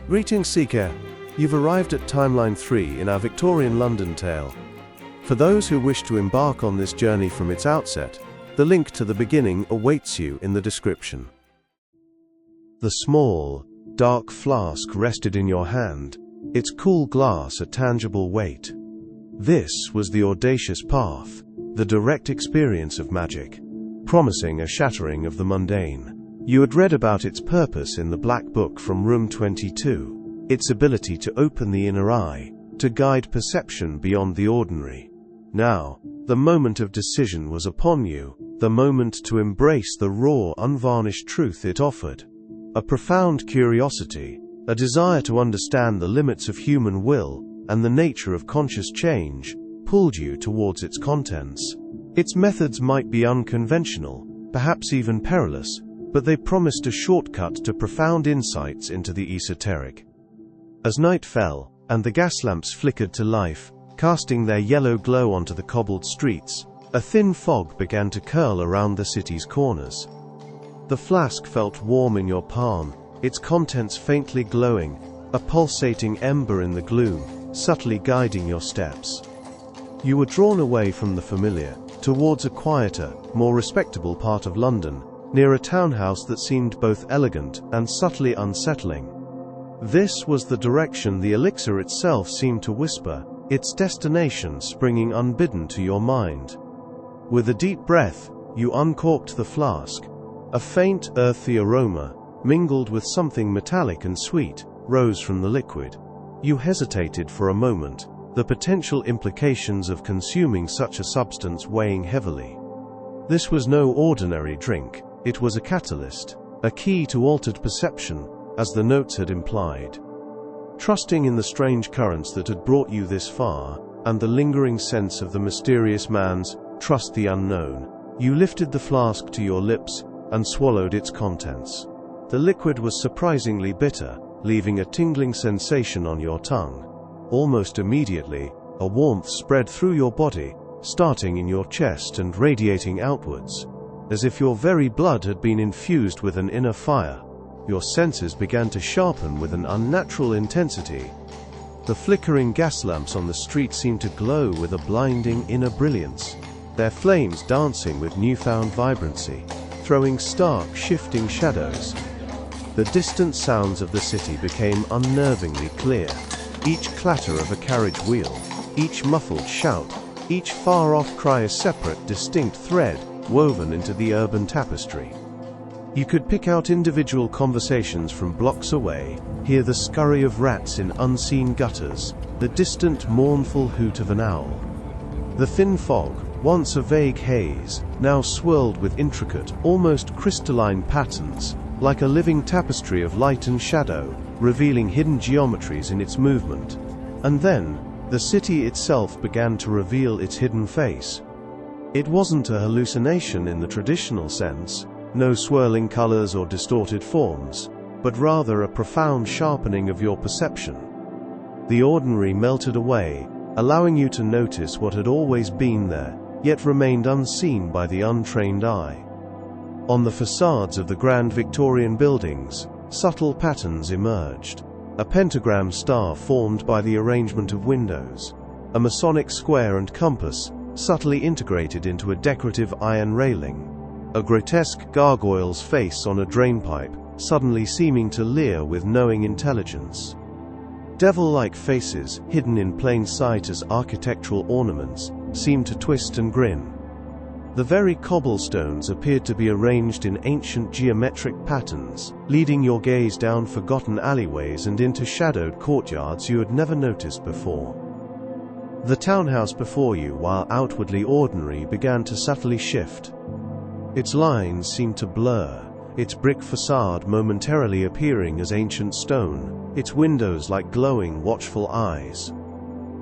Greetings, Seeker. You've arrived at Timeline 3 in our Victorian London tale. For those who wish to embark on this journey from its outset, the link to the beginning awaits you in the description. The small, dark flask rested in your hand, its cool glass a tangible weight. This was the audacious path, the direct experience of magic, promising a shattering of the mundane. You had read about its purpose in the Black Book from Room 22, its ability to open the inner eye, to guide perception beyond the ordinary. Now, the moment of decision was upon you, the moment to embrace the raw, unvarnished truth it offered. A profound curiosity, a desire to understand the limits of human will and the nature of conscious change, pulled you towards its contents. Its methods might be unconventional, perhaps even perilous, but they promised a shortcut to profound insights into the esoteric. As night fell, and the gas lamps flickered to life, casting their yellow glow onto the cobbled streets, a thin fog began to curl around the city's corners. The flask felt warm in your palm, its contents faintly glowing, a pulsating ember in the gloom, subtly guiding your steps. You were drawn away from the familiar, towards a quieter, more respectable part of London, near a townhouse that seemed both elegant and subtly unsettling. This was the direction the elixir itself seemed to whisper, its destination springing unbidden to your mind. With a deep breath, you uncorked the flask. A faint, earthy aroma, mingled with something metallic and sweet, rose from the liquid. You hesitated for a moment, the potential implications of consuming such a substance weighing heavily. This was no ordinary drink. It was a catalyst, a key to altered perception, as the notes had implied. Trusting in the strange currents that had brought you this far, and the lingering sense of the mysterious man's trust the unknown, you lifted the flask to your lips and swallowed its contents. The liquid was surprisingly bitter, leaving a tingling sensation on your tongue. Almost immediately, a warmth spread through your body, starting in your chest and radiating outwards, as if your very blood had been infused with an inner fire. Your senses began to sharpen with an unnatural intensity. The flickering gas lamps on the street seemed to glow with a blinding inner brilliance, their flames dancing with newfound vibrancy, throwing stark, shifting shadows. The distant sounds of the city became unnervingly clear, each clatter of a carriage wheel, each muffled shout, each far-off cry a separate, distinct thread woven into the urban tapestry. You could pick out individual conversations from blocks away, hear the scurry of rats in unseen gutters, the distant mournful hoot of an owl. The thin fog, once a vague haze, now swirled with intricate, almost crystalline patterns, like a living tapestry of light and shadow, revealing hidden geometries in its movement. And then, the city itself began to reveal its hidden face. It wasn't a hallucination in the traditional sense, no swirling colors or distorted forms, but rather a profound sharpening of your perception. The ordinary melted away, allowing you to notice what had always been there, yet remained unseen by the untrained eye. On the facades of the grand Victorian buildings, subtle patterns emerged. A pentagram star formed by the arrangement of windows, a Masonic square and compass, subtly integrated into a decorative iron railing, a grotesque gargoyle's face on a drainpipe, suddenly seeming to leer with knowing intelligence. Devil-like faces, hidden in plain sight as architectural ornaments, seemed to twist and grin. The very cobblestones appeared to be arranged in ancient geometric patterns, leading your gaze down forgotten alleyways and into shadowed courtyards you had never noticed before. The townhouse before you, while outwardly ordinary, began to subtly shift. Its lines seemed to blur, its brick facade momentarily appearing as ancient stone, its windows like glowing, watchful eyes.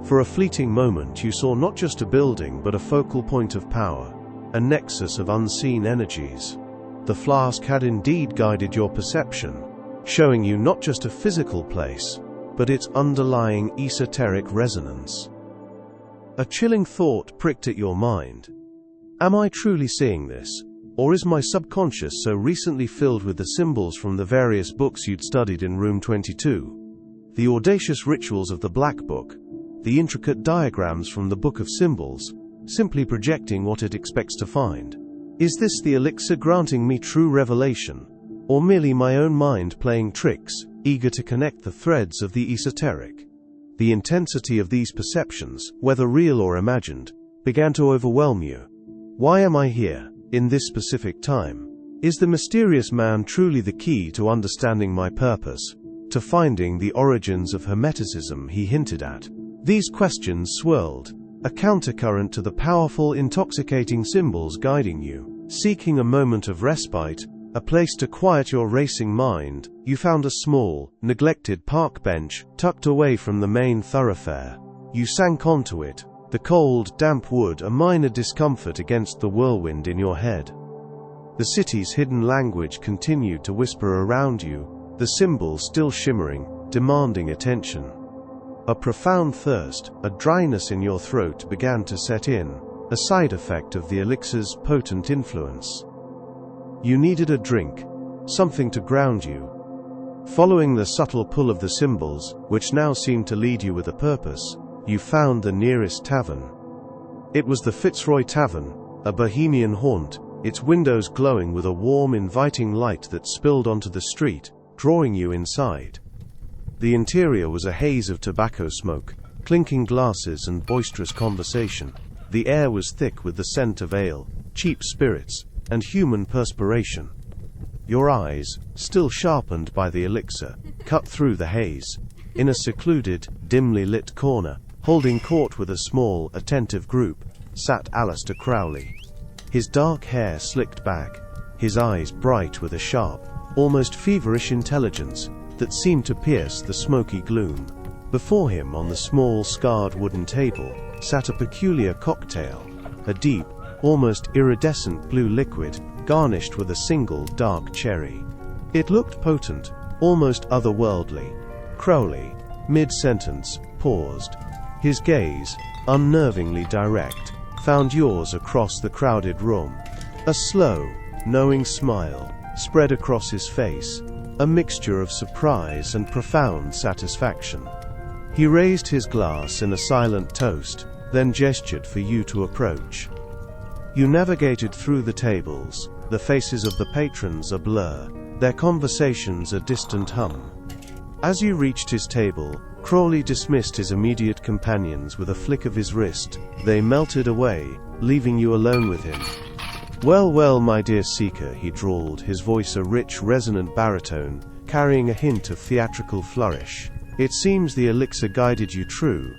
For a fleeting moment you saw not just a building but a focal point of power, a nexus of unseen energies. The flask had indeed guided your perception, showing you not just a physical place, but its underlying esoteric resonance. A chilling thought pricked at your mind. Am I truly seeing this? Or is my subconscious so recently filled with the symbols from the various books you'd studied in Room 22 the audacious rituals of the Black Book, the intricate diagrams from the Book of Symbols, simply projecting what it expects to find. Is this the elixir granting me true revelation, or merely my own mind playing tricks, eager to connect the threads of the esoteric? The intensity of these perceptions, whether real or imagined, began to overwhelm you. Why am I here, in this specific time? Is the mysterious man truly the key to understanding my purpose, to finding the origins of hermeticism he hinted at? These questions swirled, a countercurrent to the powerful, intoxicating symbols guiding you. Seeking a moment of respite, a place to quiet your racing mind, you found a small, neglected park bench tucked away from the main thoroughfare. You sank onto it, the cold, damp wood a minor discomfort against the whirlwind in your head. The city's hidden language continued to whisper around you, the symbols still shimmering, demanding attention. A profound thirst, a dryness in your throat began to set in, a side effect of the elixir's potent influence. You needed a drink, something to ground you. Following the subtle pull of the symbols, which now seemed to lead you with a purpose, you found the nearest tavern. It was the Fitzroy Tavern, a bohemian haunt, its windows glowing with a warm, inviting light that spilled onto the street, drawing you inside. The interior was a haze of tobacco smoke, clinking glasses and boisterous conversation. The air was thick with the scent of ale, cheap spirits, and human perspiration. Your eyes, still sharpened by the elixir, cut through the haze. In a secluded, dimly lit corner, holding court with a small, attentive group, sat Aleister Crowley. His dark hair slicked back, his eyes bright with a sharp, almost feverish intelligence that seemed to pierce the smoky gloom. Before him on the small, scarred wooden table, sat a peculiar cocktail, a deep, almost iridescent blue liquid, garnished with a single dark cherry. It looked potent, almost otherworldly. Crowley, mid-sentence, paused. His gaze, unnervingly direct, found yours across the crowded room. A slow, knowing smile spread across his face, a mixture of surprise and profound satisfaction. He raised his glass in a silent toast, then gestured for you to approach. You navigated through the tables, the faces of the patrons a blur, their conversations a distant hum. As you reached his table, Crowley dismissed his immediate companions with a flick of his wrist. They melted away, leaving you alone with him. "Well, well, my dear seeker," he drawled, his voice a rich, resonant baritone, carrying a hint of theatrical flourish. "It seems the elixir guided you true.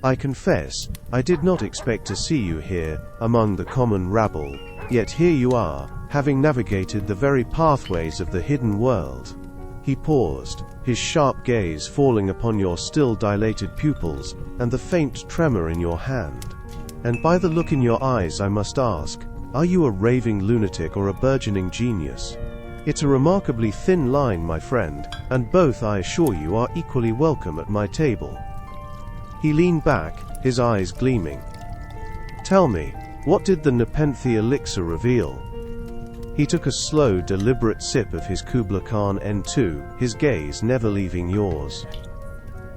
I confess, I did not expect to see you here, among the common rabble, yet here you are, having navigated the very pathways of the hidden world." He paused, his sharp gaze falling upon your still dilated pupils, and the faint tremor in your hand. "And by the look in your eyes I must ask, are you a raving lunatic or a burgeoning genius? It's a remarkably thin line, my friend, and both, I assure you, are equally welcome at my table." He leaned back, his eyes gleaming. "Tell me, what did the NEPENTHE elixir reveal?" He took a slow, deliberate sip of his Kubla Khan N2, his gaze never leaving yours.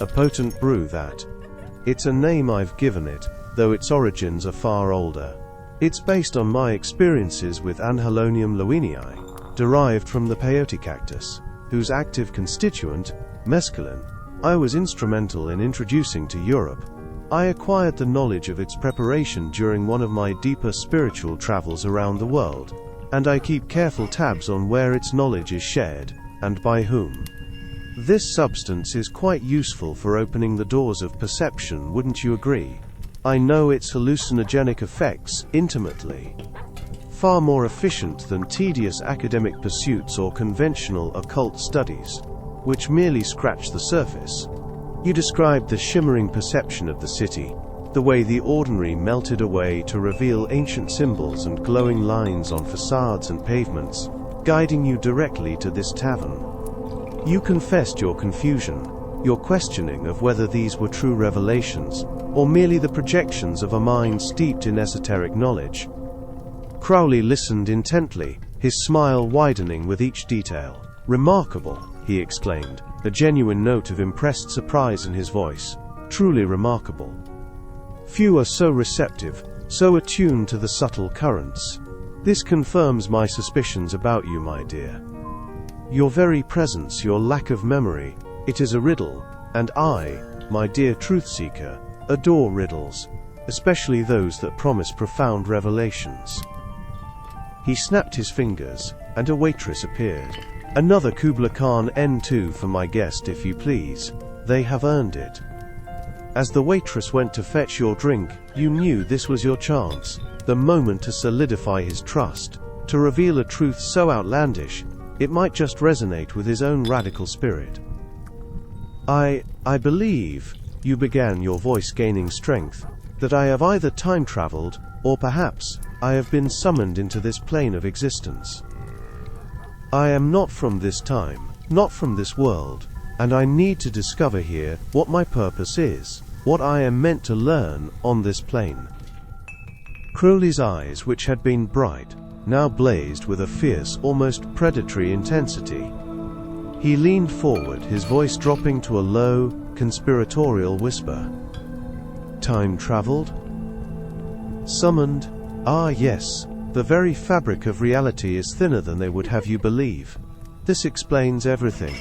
"A potent brew, that. It's a name I've given it, though its origins are far older. It's based on my experiences with Anhelonium lowinii, derived from the peyote cactus, whose active constituent, mescaline, I was instrumental in introducing to Europe. I acquired the knowledge of its preparation during one of my deeper spiritual travels around the world, and I keep careful tabs on where its knowledge is shared, and by whom. This substance is quite useful for opening the doors of perception, wouldn't you agree? I know its hallucinogenic effects intimately. Far more efficient than tedious academic pursuits or conventional occult studies, which merely scratch the surface." You described the shimmering perception of the city, the way the ordinary melted away to reveal ancient symbols and glowing lines on facades and pavements, guiding you directly to this tavern. You confessed your confusion, your questioning of whether these were true revelations, or merely the projections of a mind steeped in esoteric knowledge. Crowley listened intently, his smile widening with each detail. "Remarkable. he exclaimed, a genuine note of impressed surprise in his voice. Truly remarkable. Few are so receptive, so attuned to the subtle currents. This confirms my suspicions about you, my dear. Your very presence, your lack of memory, it is a riddle, and I, my dear truth-seeker, adore riddles, especially those that promise profound revelations. He snapped his fingers, and a waitress appeared. Another Kubla Khan N2 for my guest, if you please. They have earned it. As the waitress went to fetch your drink, you knew this was your chance, the moment to solidify his trust, to reveal a truth so outlandish, it might just resonate with his own radical spirit. I believe, you began, your voice gaining strength, that I have either time-traveled, or perhaps, I have been summoned into this plane of existence. I am not from this time, not from this world, and I need to discover here what my purpose is, what I am meant to learn on this plane. Crowley's eyes, which had been bright, now blazed with a fierce, almost predatory intensity. He leaned forward, his voice dropping to a low, conspiratorial whisper. Time-traveled? Summoned? Ah, yes. The very fabric of reality is thinner than they would have you believe. This explains everything.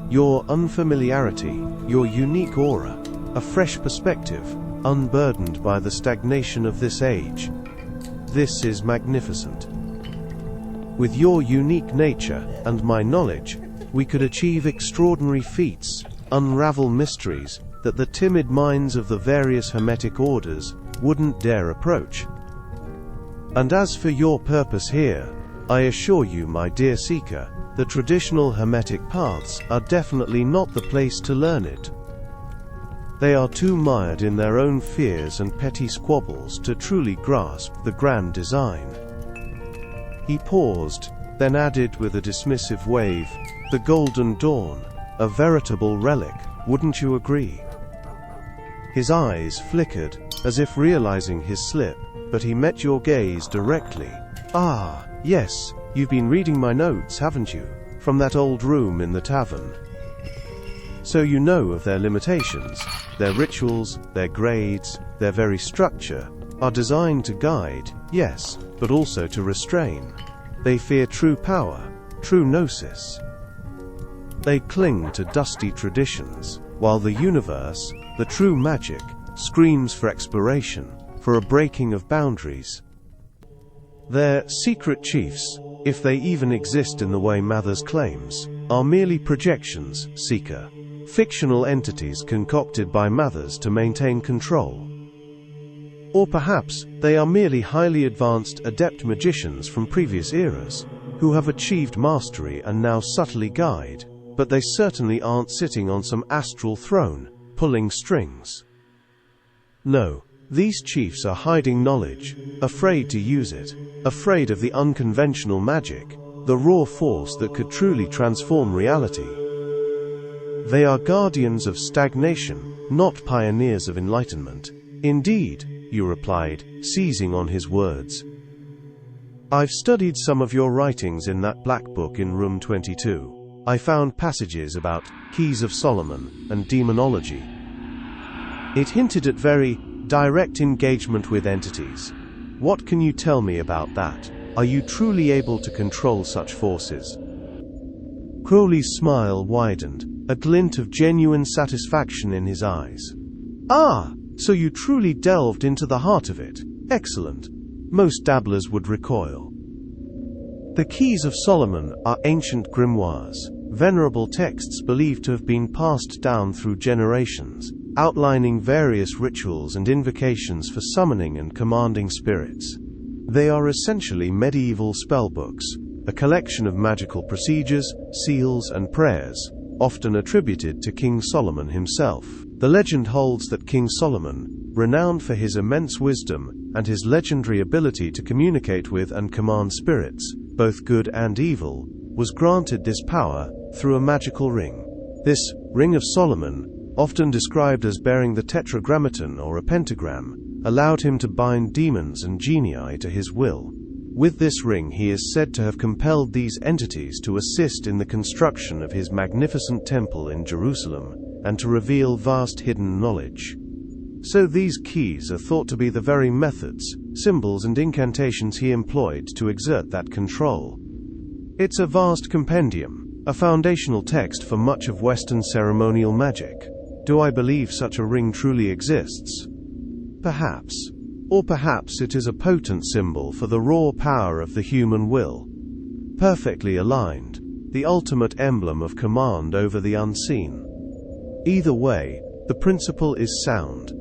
Your unfamiliarity, your unique aura, a fresh perspective, unburdened by the stagnation of this age. This is magnificent. With your unique nature, and my knowledge, we could achieve extraordinary feats, unravel mysteries that the timid minds of the various Hermetic orders wouldn't dare approach. And as for your purpose here, I assure you, my dear seeker, the traditional Hermetic paths are definitely not the place to learn it. They are too mired in their own fears and petty squabbles to truly grasp the grand design. He paused, then added with a dismissive wave, the Golden Dawn, a veritable relic, wouldn't you agree? His eyes flickered, as if realizing his slip, but he met your gaze directly. Ah, yes, you've been reading my notes, haven't you? From that old room in the tavern. So you know of their limitations. Their rituals, their grades, their very structure, are designed to guide, yes, but also to restrain. They fear true power, true gnosis. They cling to dusty traditions, while the universe, the true magic, screams for exploration, for a breaking of boundaries. Their secret chiefs, if they even exist in the way Mathers claims, are merely projections, seeker. Fictional entities concocted by Mathers to maintain control. Or perhaps they are merely highly advanced adept magicians from previous eras, who have achieved mastery and now subtly guide, but they certainly aren't sitting on some astral throne, pulling strings. No, these chiefs are hiding knowledge, afraid to use it, afraid of the unconventional magic, the raw force that could truly transform reality. They are guardians of stagnation, not pioneers of enlightenment. Indeed, you replied, seizing on his words. I've studied some of your writings in that black book in room 22. I found passages about Keys of Solomon and demonology. It hinted at very direct engagement with entities. What can you tell me about that? Are you truly able to control such forces? Crowley's smile widened, a glint of genuine satisfaction in his eyes. Ah, so you truly delved into the heart of it. Excellent. Most dabblers would recoil. The Keys of Solomon are ancient grimoires, venerable texts believed to have been passed down through generations, outlining various rituals and invocations for summoning and commanding spirits. They are essentially medieval spellbooks, a collection of magical procedures, seals, and prayers, often attributed to King Solomon himself. The legend holds that King Solomon, renowned for his immense wisdom and his legendary ability to communicate with and command spirits, both good and evil, was granted this power through a magical ring. This Ring of Solomon, often described as bearing the tetragrammaton or a pentagram, allowed him to bind demons and genii to his will. With this ring he is said to have compelled these entities to assist in the construction of his magnificent temple in Jerusalem, and to reveal vast hidden knowledge. So these keys are thought to be the very methods, symbols and incantations he employed to exert that control. It's a vast compendium, a foundational text for much of Western ceremonial magic. Do I believe such a ring truly exists? Perhaps. Or perhaps it is a potent symbol for the raw power of the human will. Perfectly aligned, the ultimate emblem of command over the unseen. Either way, the principle is sound,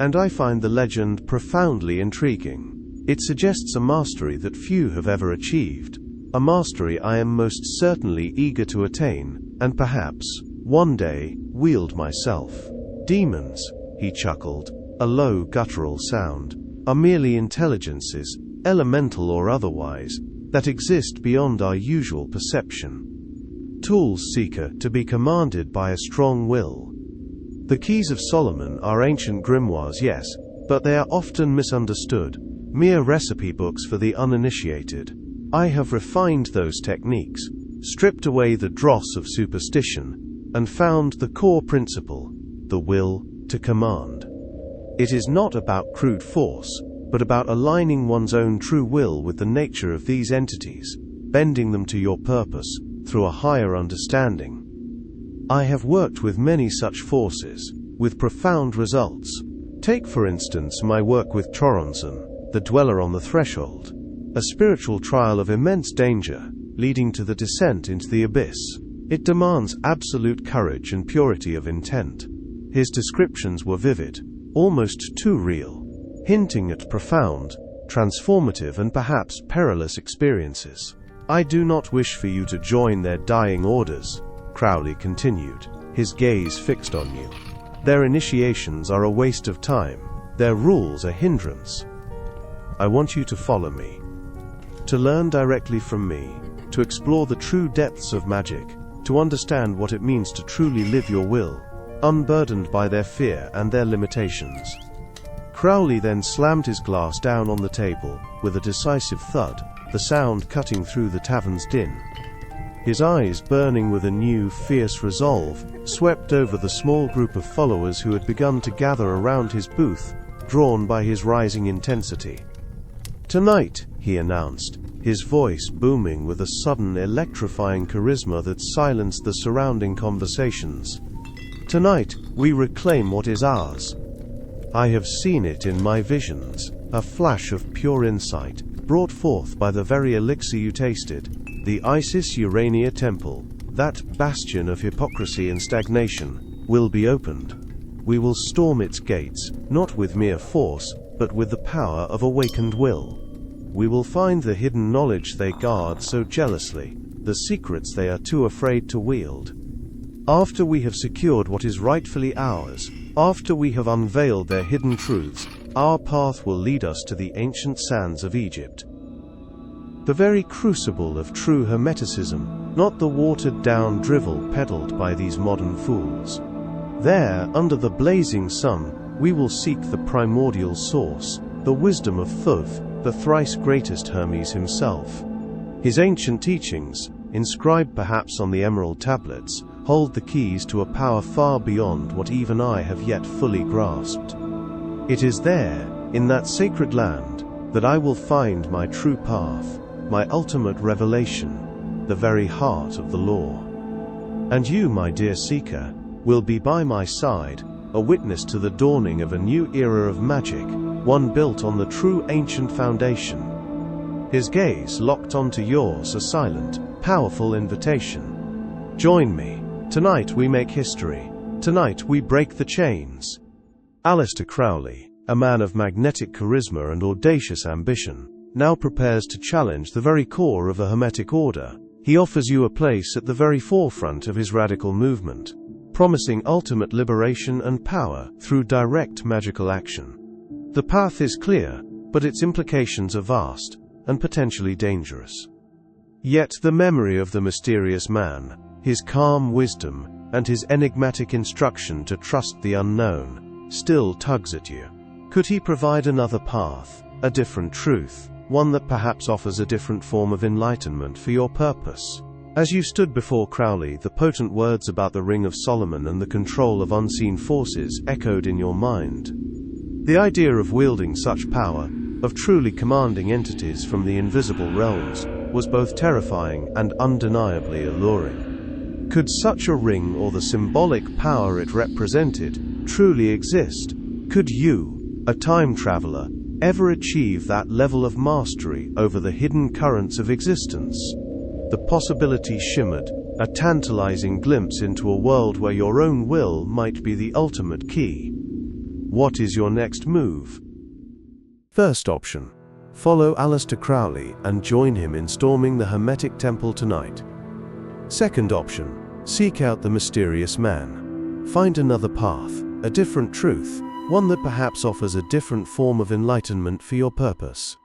and I find the legend profoundly intriguing. It suggests a mastery that few have ever achieved, a mastery I am most certainly eager to attain, and perhaps, one day, wield myself. Demons, he chuckled, a low guttural sound, are merely intelligences, elemental or otherwise, that exist beyond our usual perception. Tools, seeker, to be commanded by a strong will. The Keys of Solomon are ancient grimoires, yes, but they are often misunderstood, mere recipe books for the uninitiated. I have refined those techniques, stripped away the dross of superstition, and found the core principle, the will to command. It is not about crude force, but about aligning one's own true will with the nature of these entities, bending them to your purpose, through a higher understanding. I have worked with many such forces, with profound results. Take for instance my work with Choronzon, the Dweller on the Threshold, a spiritual trial of immense danger, leading to the descent into the abyss. It demands absolute courage and purity of intent. His descriptions were vivid, almost too real, hinting at profound, transformative and perhaps perilous experiences. I do not wish for you to join their dying orders, Crowley continued, his gaze fixed on you. Their initiations are a waste of time, their rules a hindrance. I want you to follow me, to learn directly from me, to explore the true depths of magic, to understand what it means to truly live your will, unburdened by their fear and their limitations. Crowley then slammed his glass down on the table, with a decisive thud, the sound cutting through the tavern's din. His eyes, burning with a new, fierce resolve, swept over the small group of followers who had begun to gather around his booth, drawn by his rising intensity. "Tonight," he announced, his voice booming with a sudden electrifying charisma that silenced the surrounding conversations. "Tonight, we reclaim what is ours. I have seen it in my visions, a flash of pure insight, brought forth by the very elixir you tasted, the Isis Urania Temple, that bastion of hypocrisy and stagnation, will be opened. We will storm its gates, not with mere force, but with the power of awakened will. We will find the hidden knowledge they guard so jealously, the secrets they are too afraid to wield. After we have secured what is rightfully ours, after we have unveiled their hidden truths, our path will lead us to the ancient sands of Egypt. The very crucible of true hermeticism, not the watered-down drivel peddled by these modern fools. There, under the blazing sun, we will seek the primordial source, the wisdom of Thoth, the thrice greatest Hermes himself. His ancient teachings, inscribed perhaps on the emerald tablets, hold the keys to a power far beyond what even I have yet fully grasped. It is there, in that sacred land, that I will find my true path, my ultimate revelation, the very heart of the law. And you, my dear seeker, will be by my side, a witness to the dawning of a new era of magic, one built on the true ancient foundation." His gaze locked onto yours, a silent, powerful invitation. Join me. Tonight we make history. Tonight we break the chains. Aleister Crowley, a man of magnetic charisma and audacious ambition, now prepares to challenge the very core of the Hermetic order. He offers you a place at the very forefront of his radical movement, promising ultimate liberation and power through direct magical action. The path is clear, but its implications are vast, and potentially dangerous. Yet the memory of the mysterious man, his calm wisdom, and his enigmatic instruction to trust the unknown, still tugs at you. Could he provide another path, a different truth? one that perhaps offers a different form of enlightenment for your purpose. As you stood before Crowley, the potent words about the Ring of Solomon and the control of unseen forces echoed in your mind. The idea of wielding such power, of truly commanding entities from the invisible realms, was both terrifying and undeniably alluring. Could such a ring, or the symbolic power it represented, truly exist? Could you, a time traveler, ever achieve that level of mastery over the hidden currents of existence? The possibility shimmered, a tantalizing glimpse into a world where your own will might be the ultimate key. What is your next move? First option. Follow Aleister Crowley and join him in storming the Hermetic Temple tonight. Second option. Seek out the mysterious man. Find another path, a different truth, one that perhaps offers a different form of enlightenment for your purpose.